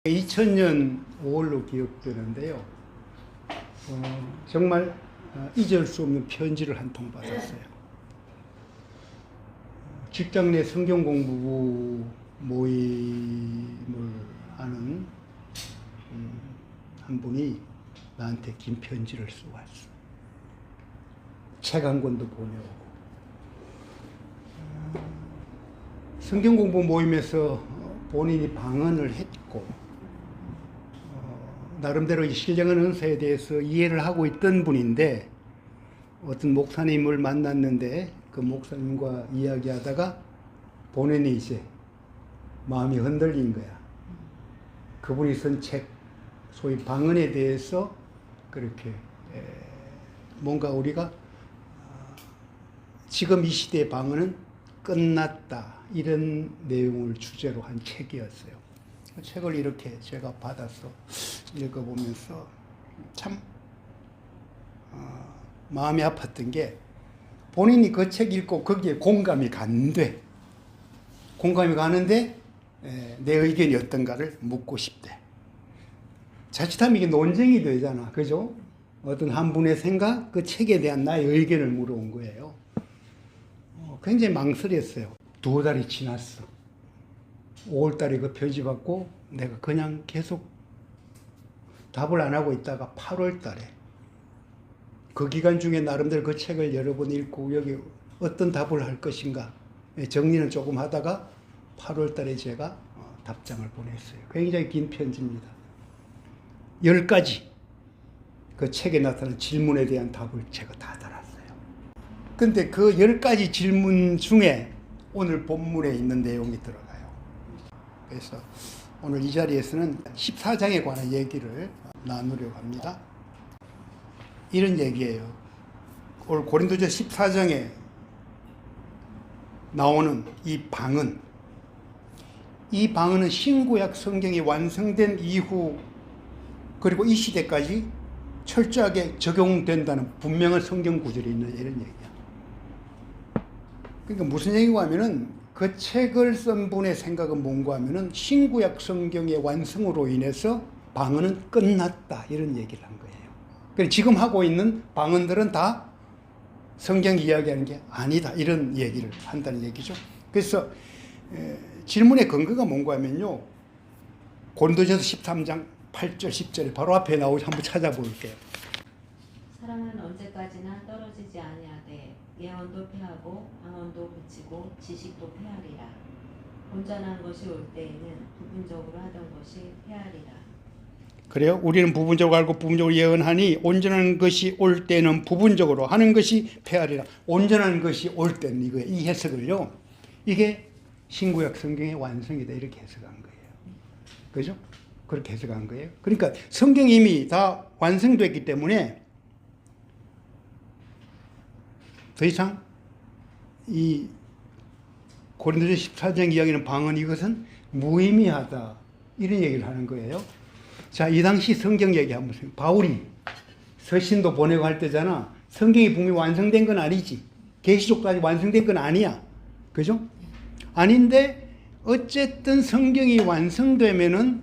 2000년 5월로 기억되는데요. 정말 잊을 수 없는 편지를 한 통 받았어요. 직장 내 성경 공부 모임을 하는 한 분이 나한테 긴 편지를 쓰고 왔어. 책 한 권도 보내오고. 성경 공부 모임에서 본인이 방언을 했고, 나름대로 이 신령한 은사에 대해서 이해를 하고 있던 분인데, 어떤 목사님을 만났는데 그 목사님과 이야기하다가 본인이 이제 마음이 흔들린 거야. 그분이 쓴 책, 소위 방언에 대해서 그렇게 뭔가 우리가 지금 이 시대의 방언은 끝났다, 이런 내용을 주제로 한 책이었어요. 책을 이렇게 제가 받아서 읽어보면서 참 마음이 아팠던 게, 본인이 그 책 읽고 거기에 공감이 간대. 공감이 가는데 내 의견이 어떤가를 묻고 싶대. 자칫하면 이게 논쟁이 되잖아. 그죠? 어떤 한 분의 생각, 그 책에 대한 나의 의견을 물어온 거예요. 굉장히 망설였어요. 2달이 지났어. 5월달에 그 편지 받고 내가 그냥 계속 답을 안 하고 있다가 8월달에 그 기간 중에 나름대로 그 책을 여러 번 읽고 여기 어떤 답을 할 것인가 정리는 조금 하다가 8월달에 제가 답장을 보냈어요. 굉장히 긴 편지입니다. 10가지 그 책에 나타난 질문에 대한 답을 제가 다 달았어요. 근데 그 10가지 질문 중에 오늘 본문에 있는 내용이 들어가요. 그래서 오늘 이 자리에서는 14장에 관한 얘기를 나누려고 합니다. 이런 얘기예요. 오늘 고린도서 14장에 나오는 이 방언은 신구약 성경이 완성된 이후 그리고 이 시대까지 철저하게 적용된다는 분명한 성경 구절이 있는 이런 얘기야. 그러니까 무슨 얘기고 하면은, 그 책을 쓴 분의 생각은 뭔가 하면은 신구약 성경의 완성으로 인해서 방언은 끝났다, 이런 얘기를 한 거예요. 그래서 지금 하고 있는 방언들은 다 성경 이야기하는 게 아니다, 이런 얘기를 한다는 얘기죠. 그래서 질문의 근거가 뭔가 하면요, 고린도전서 13장 8절 10절에 바로 앞에 나오지, 한번 찾아볼게요. 사랑은 언제까지나 떨어지지 아니하되 예언도 패하고 방언도 그치고 지식도 패하리라. 온전한 것이 올 때에는 부분적으로 하던 것이 패하리라. 그래요? 우리는 부분적으로 알고 부분적으로 예언하니 온전한 것이 올 때는 부분적으로 하는 것이 패하리라. 온전한 것이 올 때는 이거예요. 이 해석을요, 이게 신구약 성경의 완성이다, 이렇게 해석한 거예요. 그죠? 그렇게 해석한 거예요. 그러니까 성경이 이미 다 완성됐기 때문에 더 이상 이 고린도서 14장 이야기는 방언, 이것은 무의미하다, 이런 얘기를 하는 거예요. 자, 이 당시 성경 얘기 한번 보세요. 바울이 서신도 보내고 할 때잖아. 성경이 분명히 완성된 건 아니지. 계시록까지 완성된 건 아니야. 그죠? 아닌데 어쨌든 성경이 완성되면은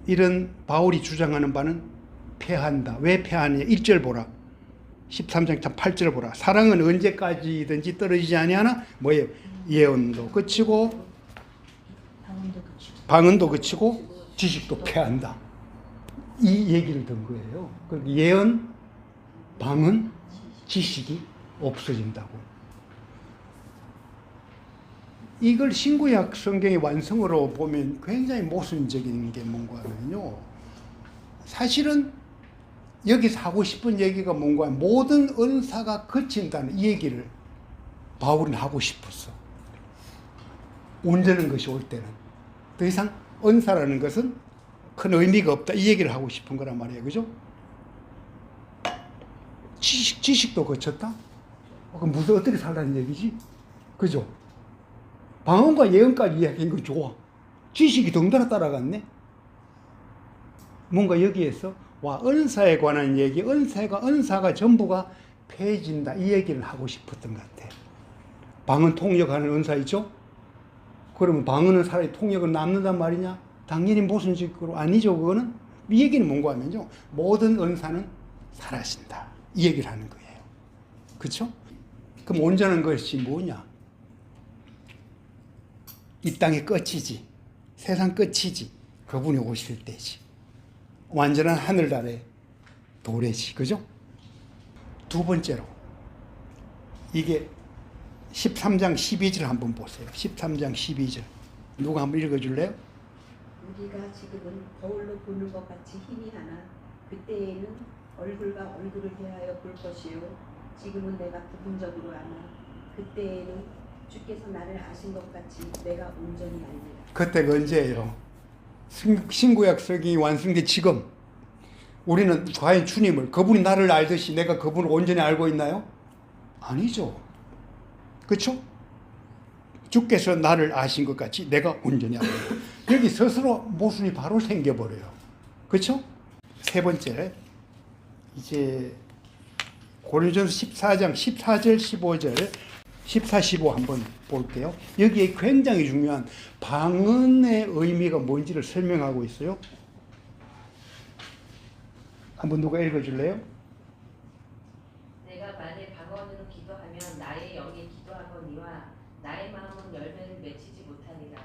이런 바울이 주장하는 바는 패한다. 왜 패하느냐? 1절 보라. 13장 8절 보라. 사랑은 언제까지든지 떨어지지 아니하나? 뭐예요? 예언도 그치고 방언도 그치고 지식도 패한다. 이 얘기를 든 거예요. 예언, 방언, 지식이 없어진다고. 이걸 신구약 성경의 완성으로 보면 굉장히 모순적인 게 뭔가 하면요, 사실은 여기서 하고 싶은 얘기가 뭔가 하면 모든 은사가 그친다는 이 얘기를 바울은 하고 싶었어. 온전한 것이 올 때는 더 이상 은사라는 것은 큰 의미가 없다, 이 얘기를 하고 싶은 거란 말이에요. 그죠? 지식도 거쳤다? 그럼 무슨 어떻게 살라는 얘기지? 그죠? 방언과 예언까지 이야기한 건 좋아. 지식이 덩달아 따라갔네. 뭔가 여기에서 은사에 관한 얘기, 은사가 전부가 폐해진다, 이 얘기를 하고 싶었던 것 같아. 방언 통역하는 은사 있죠? 그러면 방언은 살아야 통역은 남는단 말이냐? 당연히 모순적으로 아니죠. 그거는 이 얘기는 뭔가 하면요, 모든 은사는 살아신다 이 얘기를 하는 거예요. 그렇죠? 그럼 온전한 것이 뭐냐? 이 땅의 끝이지, 세상 끝이지, 그분이 오실 때지, 완전한 하늘 아래 도래지. 그죠? 두 번째로 이게 13장 12절 한번 보세요. 13장 12절 누가 한번 읽어줄래요? 우리가 지금은 거울로 보는 것 같이 힘이 하나 그때에는 얼굴과 얼굴을 대하여 볼 것이요 지금은 내가 부분적으로 아나 그때에는 주께서 나를 아신 것 같이 내가 온전히 알리라. 그때가 언제예요? 신구약 성경이 완성된 지금 우리는 과연 주님을, 그분이 나를 알듯이 내가 그분을 온전히 알고 있나요? 아니죠. 그렇죠? 주께서 나를 아신 것 같이 내가 온전히 알고 있다. 여기 스스로 모순이 바로 생겨버려요. 그렇죠? 세 번째, 이제 고린도전서 14장 14절 15절 14, 15 한번 볼게요. 여기에 굉장히 중요한 방언의 의미가 뭔지를 설명하고 있어요. 한번 누가 읽어줄래요? 내가 만일 방언으로 기도하면 나의 영이 기도하거니와 나의 마음은 열매를 맺히지 못하니라.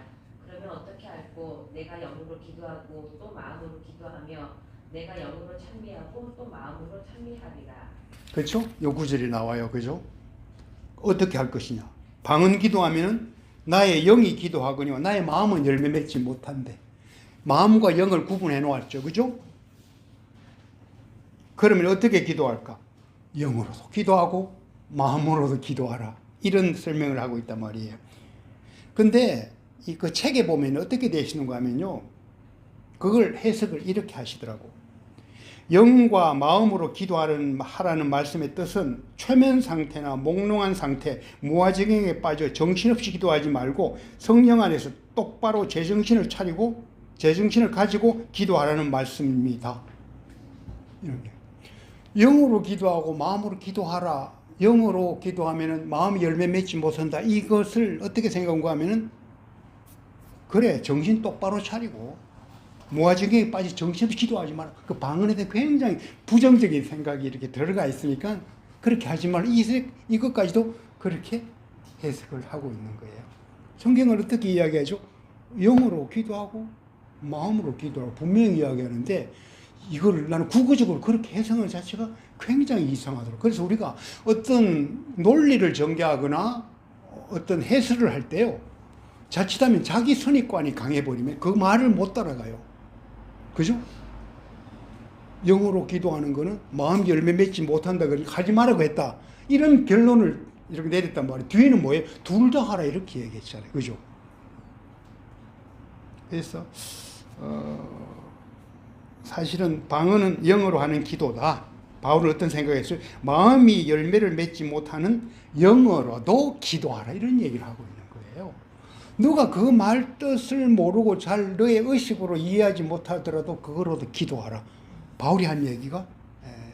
그러면 어떻게 알고 내가 영으로 기도하고 또 마음으로 기도하며 내가 영으로 찬미하고 또 마음으로 찬미하리라. 그렇죠? 요 구절이 나와요. 그죠? 어떻게 할 것이냐? 방언 기도하면은 나의 영이 기도하거니와 나의 마음은 열매 맺지 못한대. 마음과 영을 구분해 놓았죠. 그죠? 그러면 어떻게 기도할까? 영으로도 기도하고 마음으로도 기도하라. 이런 설명을 하고 있단 말이에요. 근데 그 책에 보면 어떻게 되시는가 하면요, 그걸 해석을 이렇게 하시더라고. 영과 마음으로 기도하라는 말씀의 뜻은 최면 상태나 몽롱한 상태, 무아지경에 빠져 정신없이 기도하지 말고 성령 안에서 똑바로 제정신을 차리고 제정신을 가지고 기도하라는 말씀입니다. 이렇게. 영으로 기도하고 마음으로 기도하라. 영으로 기도하면은 마음이 열매 맺지 못한다. 이것을 어떻게 생각한가 하면은, 그래, 정신 똑바로 차리고 무아지경에 빠져 정신없이 기도하지 마라. 그 방언에 대해 굉장히 부정적인 생각이 이렇게 들어가 있으니까 그렇게 하지 마라. 이것까지도 그렇게 해석을 하고 있는 거예요. 성경을 어떻게 이야기하죠? 영으로 기도하고 마음으로 기도하고 분명히 이야기하는데, 이걸 나는 국어적으로 그렇게 해석하는 자체가 굉장히 이상하더라고요. 그래서 우리가 어떤 논리를 전개하거나 어떤 해설을 할 때요, 자칫하면 자기 선입관이 강해버리면 그 말을 못 따라가요. 그죠? 영으로 기도하는 거는 마음 열매 맺지 못한다, 그러니까 하지 말라고 했다, 이런 결론을 이렇게 내렸단 말이에요. 뒤에는 뭐예요? 둘 다 하라 이렇게 얘기했잖아요. 그죠? 그래서 사실은 방언은 영어로 하는 기도다. 바울은 어떤 생각했어요? 마음이 열매를 맺지 못하는 영어로도 기도하라, 이런 얘기를 하고 있는 거예요. 누가 그 말 뜻을 모르고 잘 너의 의식으로 이해하지 못하더라도 그거로도 기도하라. 바울이 한 얘기가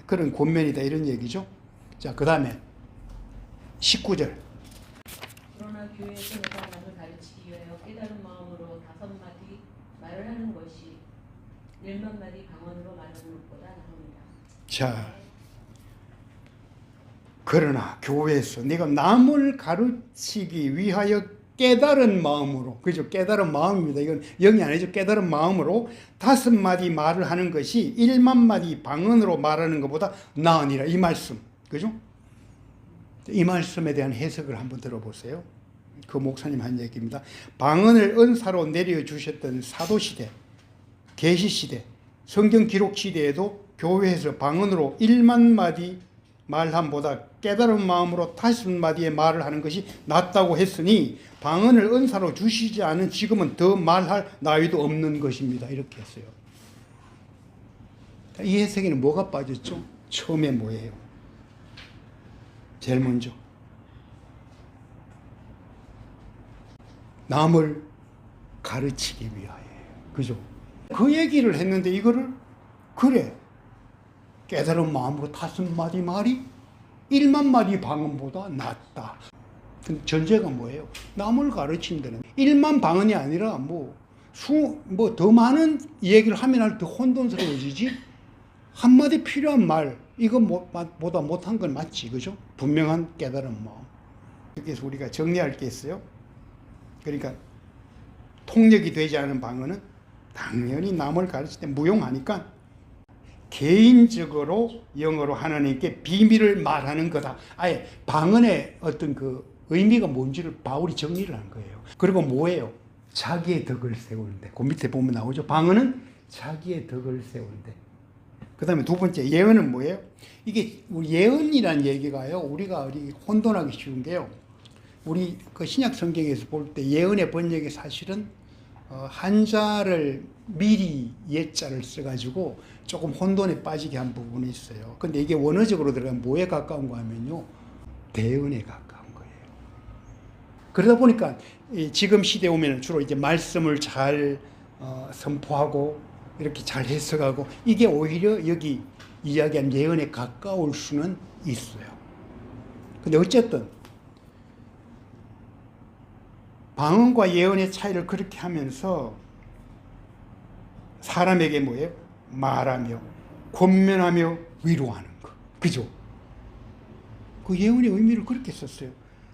그런 권면이다, 이런 얘기죠. 자, 그 다음에 19절. 그러나 교회에서 내가 남을 가르치기 위하여 깨달은 마음으로 5마디 말을 하는 것이 1만 마디 방언으로 말하는 것보다 나옵니다. 자, 그러나 교회에서 네가 남을 가르치기 위하여 깨달은 마음으로, 그죠? 깨달은 마음입니다. 이건 영이 아니죠. 깨달은 마음으로 5마디 말을 하는 것이 1만 마디 방언으로 말하는 것보다 나으니라, 이 말씀. 그죠? 이 말씀에 대한 해석을 한번 들어보세요. 그 목사님 한 얘기입니다. 방언을 은사로 내려주셨던 사도시대, 계시시대, 성경 기록 시대에도 교회에서 방언으로 1만 마디 말함보다 깨달은 마음으로 5마디의 말을 하는 것이 낫다고 했으니 방언을 은사로 주시지 않은 지금은 더 말할 나위도 없는 것입니다. 이렇게 했어요. 이 해석에는 뭐가 빠졌죠? 처음에 뭐예요? 제일 먼저 남을 가르치기 위하여예요. 그죠? 그 얘기를 했는데 이거를, 그래, 깨달은 마음으로 5마디 말이 1만 마디 방언보다 낫다. 전제가 뭐예요? 남을 가르친다는 일만 방언이 아니라 뭐 더 많은 얘기를 하면 할 때 혼돈스러워지지. 한마디 필요한 말 이거 보다 못한 건 맞지, 그죠? 분명한 깨달은 마음. 그래서 우리가 정리할 게 있어요. 그러니까 통역이 되지 않은 방언은 당연히 남을 가르칠 때 무용하니까 개인적으로 영어로 하나님께 비밀을 말하는 거다. 아예 방언의 어떤 그 의미가 뭔지를 바울이 정리를 한 거예요. 그리고 뭐예요? 자기의 덕을 세우는데. 그 밑에 보면 나오죠. 방언은 자기의 덕을 세우는데. 그 다음에 두 번째, 예언은 뭐예요? 이게 우리 예언이란 얘기가요, 우리가 혼돈하기 쉬운 게요. 우리 그 신약 성경에서 볼 때 예언의 번역이 사실은 한자를 미리 옛자를 써가지고 조금 혼돈에 빠지게 한 부분이 있어요. 근데 이게 원어적으로 들어가면 뭐에 가까운 거 하면요, 대언에 가까운 거예요. 그러다 보니까 지금 시대에 오면 주로 이제 말씀을 잘 선포하고 이렇게 잘 해석하고 이게 오히려 여기 이야기한 예언에 가까울 수는 있어요. 근데 어쨌든 방언과 예언의 차이를 그렇게 하면서 사람에게 뭐예요? 말하며 권면하며 위로하는 거. 그죠? 그 예언의 의미를 그렇게 썼어요.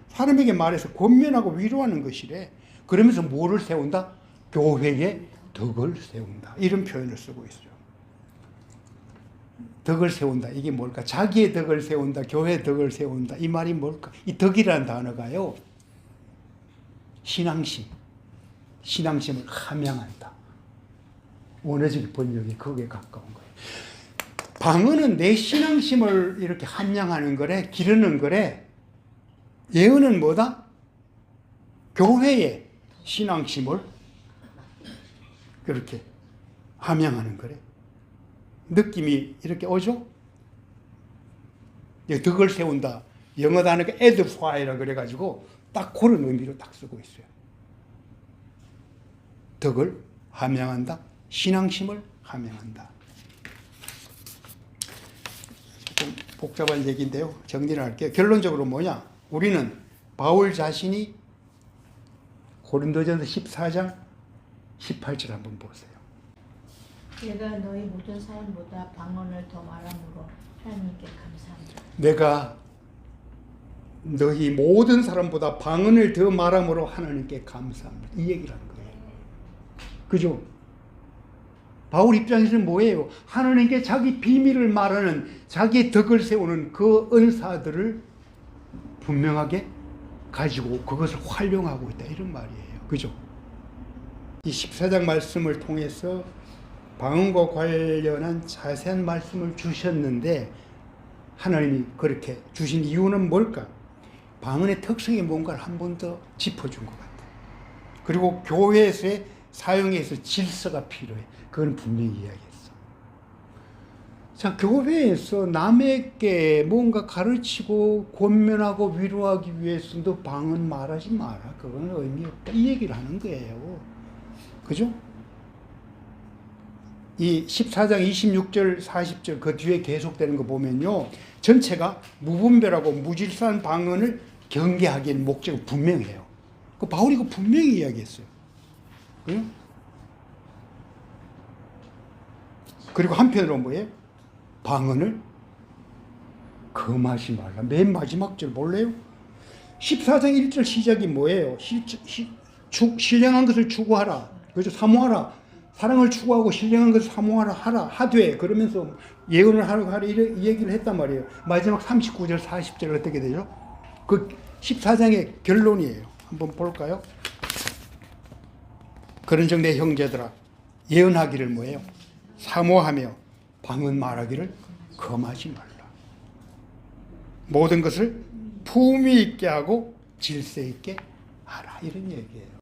사람에게 말해서 권면하고 위로하는 것이래. 그러면서 뭐를 세운다? 교회의 덕을 세운다. 이런 표현을 쓰고 있어요. 덕을 세운다. 이게 뭘까? 자기의 덕을 세운다. 교회의 덕을 세운다. 이 말이 뭘까? 이 덕이라는 단어가요, 신앙심, 신앙심을 함양한다. 원어적 번역이 거기에 가까운 거예요. 방언은 내 신앙심을 이렇게 함양하는 거래, 기르는 거래. 예언은 뭐다? 교회의 신앙심을 그렇게 함양하는 거래. 느낌이 이렇게 오죠? 덕을 세운다. 영어 단어가 edify라 그래가지고 딱 그런 의미로 딱 쓰고 있어요. 덕을 함양한다. 신앙심을 함양한다. 좀 복잡한 얘기인데요. 정리를 할게요. 결론적으로 뭐냐? 우리는 바울 자신이 고린도전서 14장 18절 한번 보세요. 내가 너희 모든 사람보다 방언을 더 말함으로 하나님께 감사합니다. 내가 너희 모든 사람보다 방언을 더 말함으로 하나님께 감사합니다. 이 얘기를 하는 거예요. 그죠? 바울 입장에서는 뭐예요? 하나님께 자기 비밀을 말하는, 자기의 덕을 세우는 그 은사들을 분명하게 가지고 그것을 활용하고 있다. 이런 말이에요. 그죠? 이 14장 말씀을 통해서 방언과 관련한 자세한 말씀을 주셨는데 하나님이 그렇게 주신 이유는 뭘까? 방언의 특성이 뭔가를 한 번 더 짚어준 것 같아요. 그리고 교회에서의 사용에서 질서가 필요해. 그건 분명히 이야기했어. 자, 교회에서 남에게 뭔가 가르치고 권면하고 위로하기 위해서도 방언 말하지 마라. 그건 의미 없다. 이 얘기를 하는 거예요. 그죠? 이 14장 26절 40절 그 뒤에 계속되는 거 보면요, 전체가 무분별하고 무질서한 방언을 경계하기엔 목적이 분명해요. 그 바울이 그 분명히 이야기했어요. 그죠? 그리고 한편으로 뭐예요? 방언을 금하지 말라. 맨 마지막 절 볼래요? 14장 1절 시작이 뭐예요? 신령한 것을 추구하라. 그죠? 사모하라. 사랑을 추구하고 신령한 것을 사모하라 하되 그러면서 예언을 하라 이 얘기를 했단 말이에요. 마지막 39절 40절 어떻게 되죠? 그 14장의 결론이에요. 한번 볼까요? 그런즉 내 형제들아 예언하기를 뭐예요? 사모하며 방언 말하기를 금하지 말라. 모든 것을 품위 있게 하고 질서 있게 하라. 이런 얘기예요.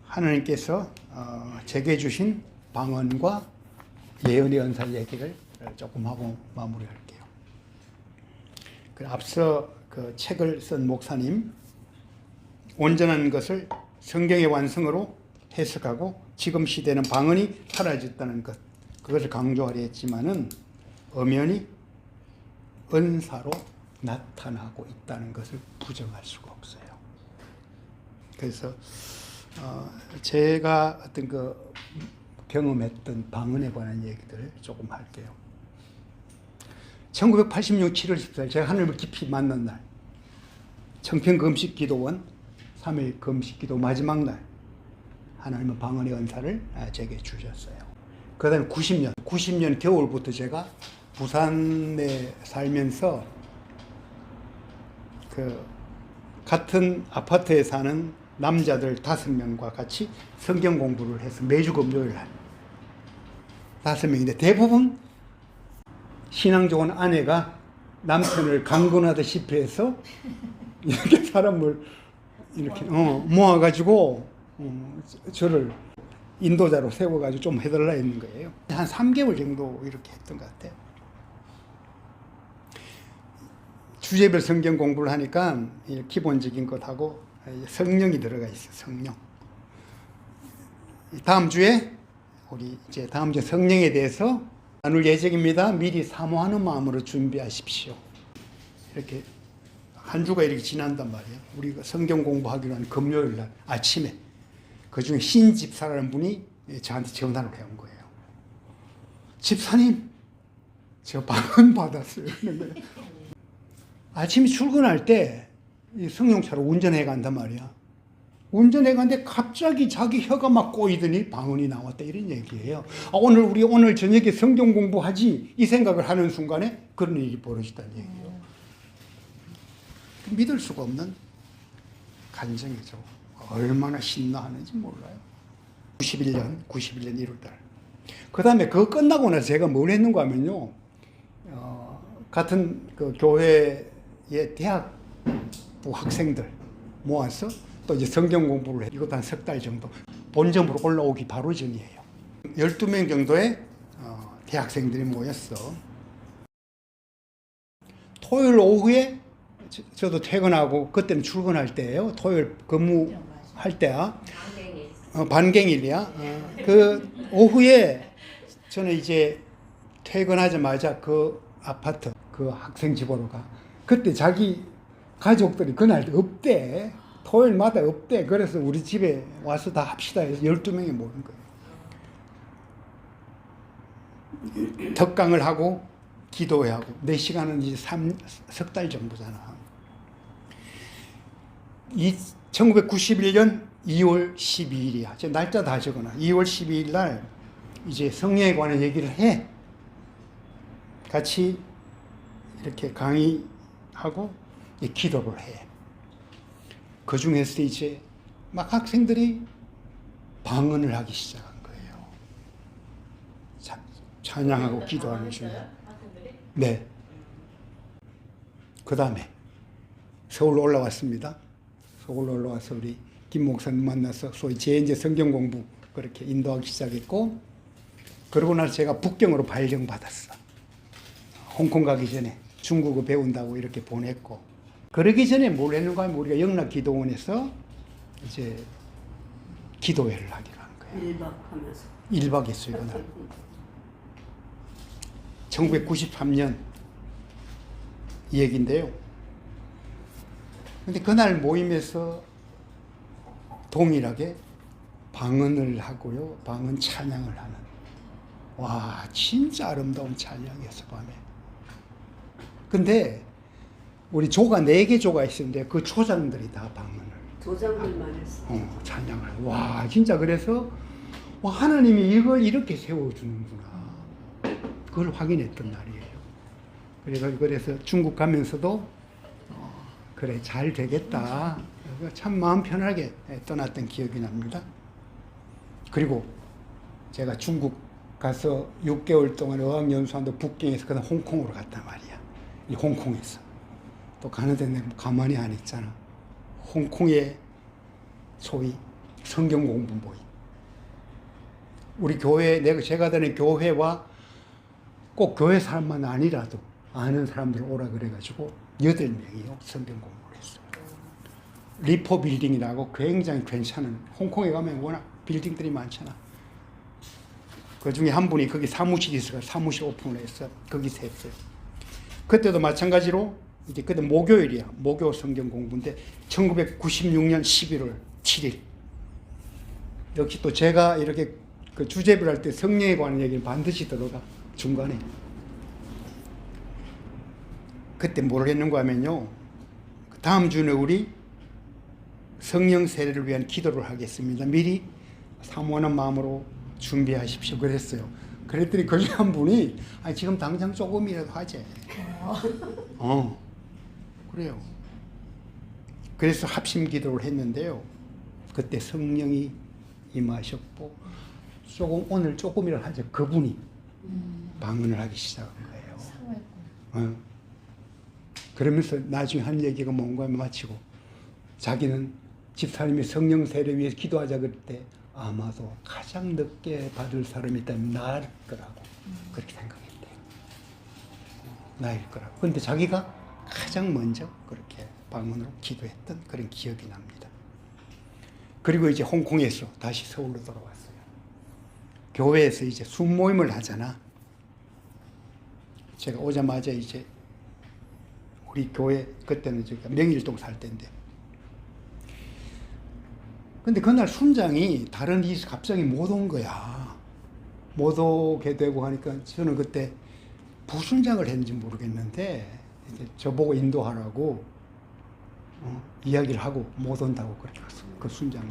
하나님께서 제게 주신 방언과 예언의 은사 얘기를 조금 하고 마무리할게요. 앞서 그 책을 쓴 목사님, 온전한 것을 성경의 완성으로 해석하고 지금 시대는 방언이 사라졌다는 것, 그것을 강조하려 했지만은 엄연히 은사로 나타나고 있다는 것을 부정할 수가 없어요. 그래서 제가 어떤 그 경험했던 방언에 관한 얘기들을 조금 할게요. 1986 7월 14일 제가 하나님을 깊이 만난 날, 청평금식기도원 3일 금식기도 마지막 날 하나님은 방언의 은사를 제게 주셨어요. 그 다음에 90년 겨울부터 제가 부산에 살면서 그 같은 아파트에 사는 남자들 5명과 같이 성경 공부를 해서 매주 금요일 날 5명인데 대부분 신앙 좋은 아내가 남편을 강권하다시피 해서 이렇게 사람을 이렇게 모아가지고 저를 인도자로 세워가지고 좀 해달라 했는 거예요. 한 3개월 정도 이렇게 했던 것 같아요. 주제별 성경 공부를 하니까 기본적인 것하고 성령이 들어가 있어요. 성령. 다음 주에 우리 이제 다음 주 성령에 대해서 나눌 예정입니다. 미리 사모하는 마음으로 준비하십시오. 이렇게 한 주가 이렇게 지난단 말이에요. 우리가 성경 공부하기로 한 금요일 날 아침에 그 중에 신 집사라는 분이 저한테 전화를 해온 거예요. 집사님, 제가 방언 받았어요. 아침에 출근할 때 승용차로 운전해 간단 말이야. 운전해 가는데 갑자기 자기 혀가 막 꼬이더니 방언이 나왔다 이런 얘기예요. 우리 오늘 저녁에 성경 공부하지 이 생각을 하는 순간에 그런 일이 벌어졌다는 얘기예요. 믿을 수가 없는 간증이죠. 얼마나 신나하는지 몰라요. 91년 1월달. 그 다음에 그거 끝나고 나서 제가 뭘 했는가 하면요. 같은 그 교회의 대학부 학생들 모아서 또 이제 성경 공부를 해. 이것도 한 석 달 정도. 본점으로 올라오기 바로 전이에요. 12명 정도의 대학생들이 모였어. 토요일 오후에 저도 퇴근하고 그때는 출근할 때예요. 토요일 근무할 때야. 반갱일이야. 그 오후에 저는 이제 퇴근하자마자 그 아파트 그 학생 집으로 가. 그때 자기 가족들이 그날 없대. 토요일마다 없대. 그래서 우리 집에 와서 다 합시다 해서 12명이 모인 거예요. 덕강을 하고 기도회 하고 4시간은 이제 석 달 정도잖아. 1991년 2월 12일이야. 제 날짜 다 적어놔. 2월 12일 날 이제 성령에 관한 얘기를 해. 같이 이렇게 강의하고 기도를 해. 그 중에서 이제 막 학생들이 방언을 하기 시작한 거예요. 찬양하고 기도하는 중에. 네. 그 다음에 서울로 올라왔습니다. 서울로 올라와서 우리 김 목사님 만나서 소위 제 이제 성경 공부 그렇게 인도하기 시작했고, 그러고 나서 제가 북경으로 발령받았어. 홍콩 가기 전에 중국어 배운다고 이렇게 보냈고, 그러기 전에 뭘 했는가 하면 우리가 영락기도원에서 이제 기도회를 하기로 한 거예요. 1박 하면서. 1박 했어요, 그날. 1993년 이 얘기인데요. 근데 그날 모임에서 동일하게 방언을 하고요, 방언 찬양을 하는. 와, 진짜 아름다운 찬양이었어, 밤에. 근데 우리 조가 4개 조가 있었는데 그 조장들이 다 방언을. 조장들만 했어. 찬양을. 와, 진짜 그래서 와, 하나님이 이걸 이렇게 세워주는구나. 그걸 확인했던 날이에요. 그래서 중국 가면서도 그래, 잘 되겠다. 참 마음 편하게 떠났던 기억이 납니다. 그리고 제가 중국 가서 6개월 동안 어학연수한다 북경에서 그다음 홍콩으로 갔단 말이야. 이 홍콩에서. 또 가는데 내가 가만히 안 있잖아. 홍콩의 소위 성경 공부 모임. 우리 교회, 제가 다니는 교회와 꼭 교회 사람만 아니라도 아는 사람들 오라 그래가지고 8명이요. 성경 공부를 했어요. 리포 빌딩이라고 굉장히 괜찮은, 홍콩에 가면 워낙 빌딩들이 많잖아. 그 중에 한 분이 거기 사무실이 있어서 사무실 오픈을 해서 거기서 했어요. 그때도 마찬가지로 이제 그때 목요일이야. 목요 성경 공부인데 1996년 11월 7일. 역시 또 제가 이렇게 그 주제별 할 때 성령에 관한 얘기를 반드시 들어가, 중간에. 그때 뭘 했는가 하면요, 다음 주는 우리 성령 세례를 위한 기도를 하겠습니다. 미리 사모하는 마음으로 준비하십시오. 그랬어요. 그랬더니 그 중에 한 분이 지금 당장 조금이라도 하재. 그래요. 그래서 합심 기도를 했는데요. 그때 성령이 임하셨고 오늘 조금이라도 하재. 그분이 방언을 하기 시작한 거예요. 그러면서 나중에 한 얘기가 뭔가 하면 마치고 자기는 집사님이 성령 세례 위해서 기도하자 그럴 때 아마도 가장 늦게 받을 사람이 있다면 나일 거라고 그렇게 생각했대요. 나일 거라고. 그런데 자기가 가장 먼저 그렇게 방언으로 기도했던 그런 기억이 납니다. 그리고 이제 홍콩에서 다시 서울로 돌아왔어요. 교회에서 이제 순모임을 하잖아. 제가 오자마자 이제 우리 교회, 그때는 저희가 명일동 살 때인데, 근데 그날 순장이 다른 일이 갑자기 못 온 거야. 못 오게 되고 하니까 저는 그때 부순장을 했는지 모르겠는데 이제 저보고 인도하라고 이야기를 하고 못 온다고 그렇게 갔어. 그 순장이.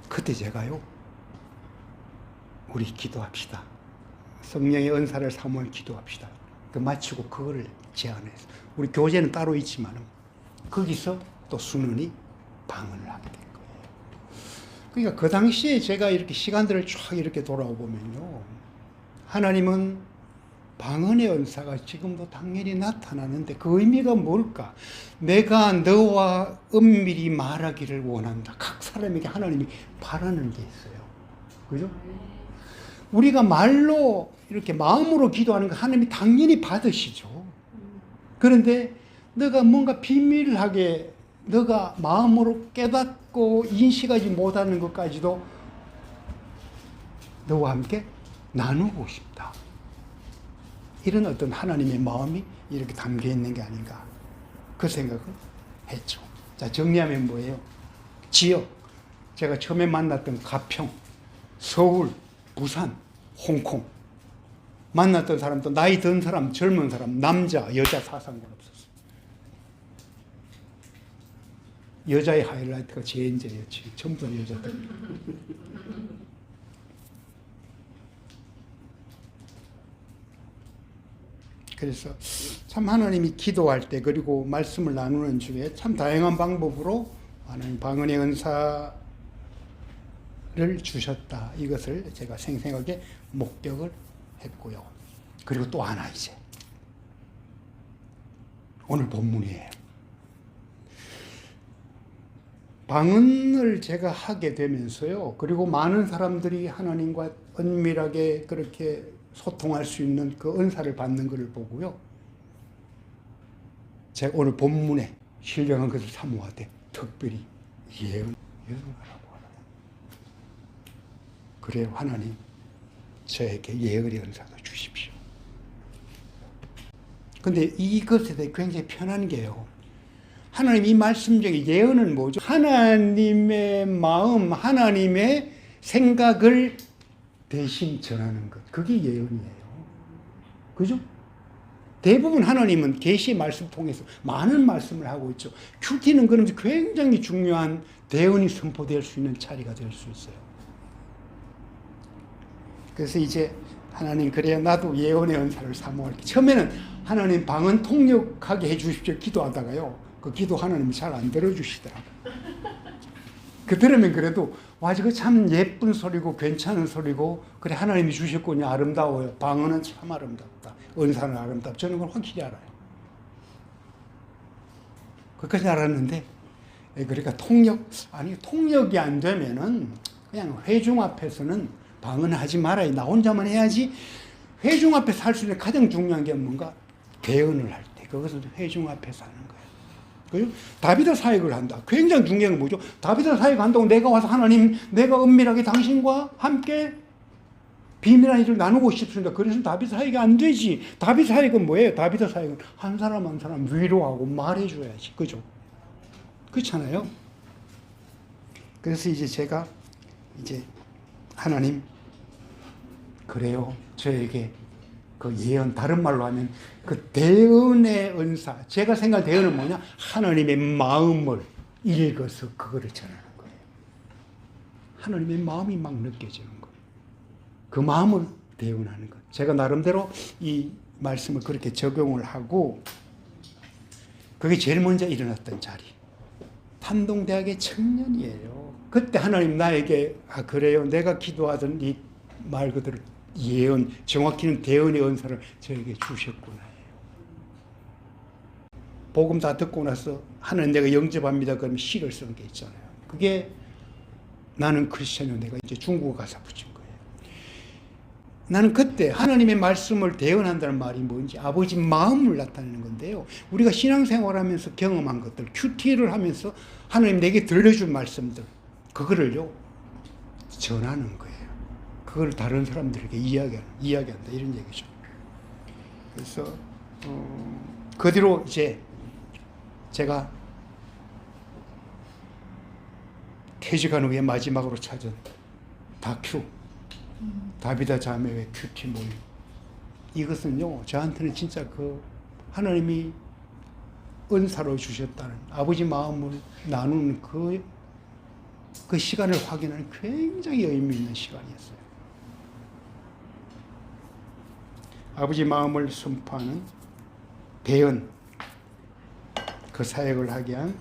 그때 제가요, 우리 기도합시다. 성령의 은사를 사모할 기도합시다. 그 마치고 그거를 제안했어. 우리 교제는 따로 있지만 거기서 또 순원이 방언을 하게 된 거예요. 그러니까 그 당시에 제가 이렇게 시간들을 쫙 이렇게 돌아보면요, 하나님은 방언의 은사가 지금도 당연히 나타나는데 그 의미가 뭘까? 내가 너와 은밀히 말하기를 원한다. 각 사람에게 하나님이 바라는 게 있어요. 그죠? 우리가 말로 이렇게 마음으로 기도하는 거 하나님이 당연히 받으시죠. 그런데 너가 뭔가 비밀하게 너가 마음으로 깨닫고 인식하지 못하는 것까지도 너와 함께 나누고 싶다. 이런 어떤 하나님의 마음이 이렇게 담겨 있는 게 아닌가, 그 생각을 했죠. 자, 정리하면 뭐예요? 지역, 제가 처음에 만났던 가평, 서울, 부산, 홍콩, 만났던 사람도 나이 든 사람, 젊은 사람, 남자, 여자 상관없었어요. 여자의 하이라이트가 제인제였지. 전부 다 여자들. 그래서 참 하나님이 기도할 때, 그리고 말씀을 나누는 중에 참 다양한 방법으로 하나님 방언의 은사를 주셨다. 이것을 제가 생생하게 목격을 했고요. 그리고 또 하나, 이제 오늘 본문이에요. 방언을 제가 하게 되면서요, 그리고 많은 사람들이 하나님과 은밀하게 그렇게 소통할 수 있는 그 은사를 받는 것을 보고요, 제가 오늘 본문에 신령한 것을 사모하되 특별히 예언하라고 하나요. 그래요. 하나님, 저에게 예언의 은사도 주십시오. 근데 이것에 대해 굉장히 편한 게요, 하나님 이 말씀 중에 예언은 뭐죠? 하나님의 마음, 하나님의 생각을 대신 전하는 것. 그게 예언이에요. 그죠? 대부분 하나님은 계시의 말씀 통해서 많은 말씀을 하고 있죠. 큐티는 그러면서 굉장히 중요한 대언이 선포될 수 있는 자리가 될 수 있어요. 그래서 이제 하나님, 그래야 나도 예언의 은사를 사모할게. 처음에는 하나님 방언 통역하게 해 주십시오 기도하다가요, 그 기도 하나님이 잘 안 들어주시더라고요. 그 들으면 그래도 와, 이거 참 예쁜 소리고 괜찮은 소리고, 그래 하나님이 주셨군요. 아름다워요. 방언은 참 아름답다. 은사는 아름답다. 저는 그걸 확실히 알아요. 그까지 알았는데, 그러니까 통역이 안 되면은 그냥 회중 앞에서는 방언하지 말아요. 나 혼자만 해야지. 회중 앞에서 할 수 있는 가장 중요한 게 뭔가? 대언을 할 때. 그것은 회중 앞에서 하는 거예요. 그죠? 다비드 사역을 한다. 굉장히 중요한 건 뭐죠? 다비드 사역 한다고 내가 와서 하나님, 내가 은밀하게 당신과 함께 비밀한 일을 나누고 싶습니다. 그래서 다비드 사역이 안 되지. 다비드 사역은 뭐예요? 다비드 사역은 한 사람 한 사람 위로하고 말해줘야지. 그죠? 그렇잖아요. 그래서 이제 제가 이제 하나님 그래요. 저에게 그 예언, 다른 말로 하면 그 대언의 은사. 제가 생각한 대언은 뭐냐? 하나님의 마음을 읽어서 그거를 전하는 거예요. 하나님의 마음이 막 느껴지는 거예요. 그 마음을 대언하는 것. 제가 나름대로 이 말씀을 그렇게 적용을 하고 그게 제일 먼저 일어났던 자리. 탄동대학의 청년이에요. 그때 하나님 나에게 그래요. 내가 기도하던 이 말 그대로 예언, 정확히는 대언의 은사를 저에게 주셨구나. 복음 다 듣고 나서 하나님 내가 영접합니다. 그러면 시를 쓴 게 있잖아요. 그게 나는 크리스천이요. 내가 이제 중국어 가사 붙인 거예요. 나는 그때 하나님의 말씀을 대언한다는 말이 뭔지 아버지 마음을 나타내는 건데요. 우리가 신앙생활하면서 경험한 것들, 큐티를 하면서 하나님 내게 들려준 말씀들, 그거를요 전하는 거예요. 그걸 다른 사람들에게 이야기한다 이런 얘기죠. 그래서 그 뒤로 이제 제가 퇴직한 후에 마지막으로 찾은 다큐 다비다 자매의 큐티 모임. 이것은요 저한테는 진짜 그 하나님이 은사로 주셨다는 아버지 마음을 나누는 그 시간을 확인하는 굉장히 의미 있는 시간이었어요. 아버지 마음을 선포하는 대언, 그 사역을 하게 한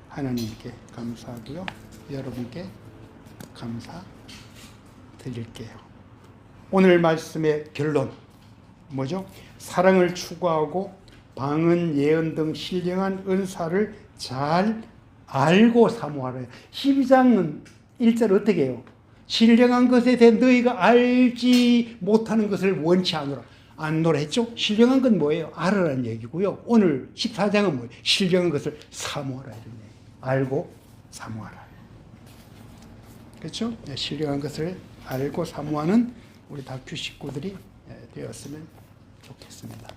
하나님께 감사하고요. 여러분께 감사드릴게요. 오늘 말씀의 결론 뭐죠? 사랑을 추구하고 방언, 예언 등 신령한 은사를 잘 알고 사모하라. 12장은 1절 어떻게 해요? 신령한 것에 대해 너희가 알지 못하는 것을 원치 않노라 했죠? 신령한 건 뭐예요? 알으라는 얘기고요. 오늘 14장은 뭐예요? 신령한 것을 사모하라 이런 얘기. 알고 사모하라. 그렇죠? 신령한 것을 알고 사모하는 우리 다큐 식구들이 되었으면 좋겠습니다.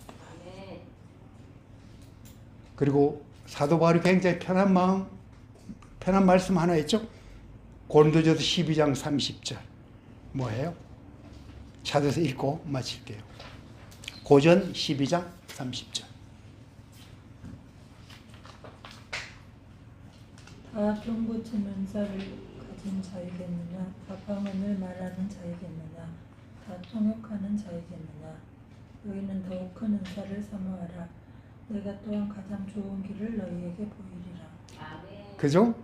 그리고 사도 바울이 굉장히 편한 말씀 하나 했죠? 고린도전서 12장 30절 뭐예요? 찾아서 읽고 마칠게요. 고전 12장 30절. 다 병고침 은사를 가진 자이겠느냐, 다 방언을 말하는 자이겠느냐, 다 통역하는 자이겠느냐. 너희는 더욱 큰 은사를 사모하라. 내가 또한 가장 좋은 길을 너희에게 보이리라. 그죠?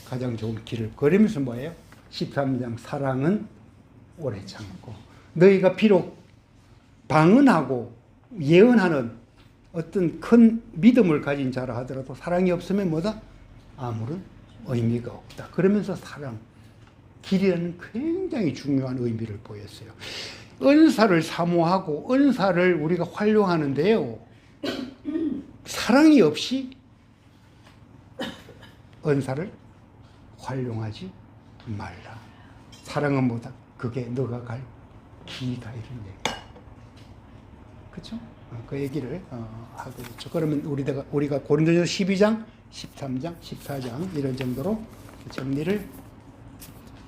가장 좋은 길을. 그러면서 뭐예요? 13장 사랑은 오래 참고. 너희가 비록 방언하고 예언하는 어떤 큰 믿음을 가진 자라 하더라도 사랑이 없으면 뭐다? 아무런 의미가 없다. 그러면서 사랑, 길이라는 굉장히 중요한 의미를 보였어요. 은사를 사모하고 은사를 우리가 활용하는데요. 사랑이 없이 은사를 활용하지 말라. 사랑은 뭐다? 그게 너가 갈 길이다 이런 얘기. 그렇죠? 그 얘기를 하고 있죠. 그러면 우리가 고린도전서 12장, 13장, 14장 이런 정도로 정리를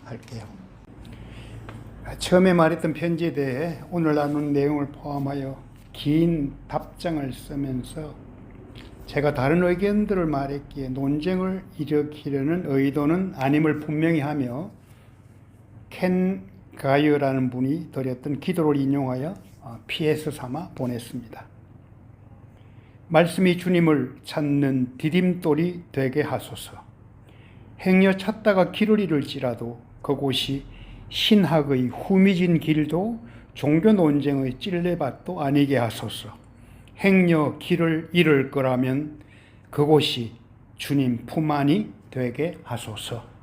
할게요. 처음에 말했던 편지에 대해 오늘 나눈 내용을 포함하여 긴 답장을 쓰면서 제가 다른 의견들을 말했기에 논쟁을 일으키려는 의도는 아님을 분명히 하며 켄 가이어라는 분이 드렸던 기도를 인용하여 PS 삼아 보냈습니다. 말씀이 주님을 찾는 디딤돌이 되게 하소서. 행여 찾다가 길을 잃을지라도 그곳이 신학의 후미진 길도 종교 논쟁의 찔레밭도 아니게 하소서. 행여 길을 잃을 거라면 그곳이 주님 품 안이 되게 하소서.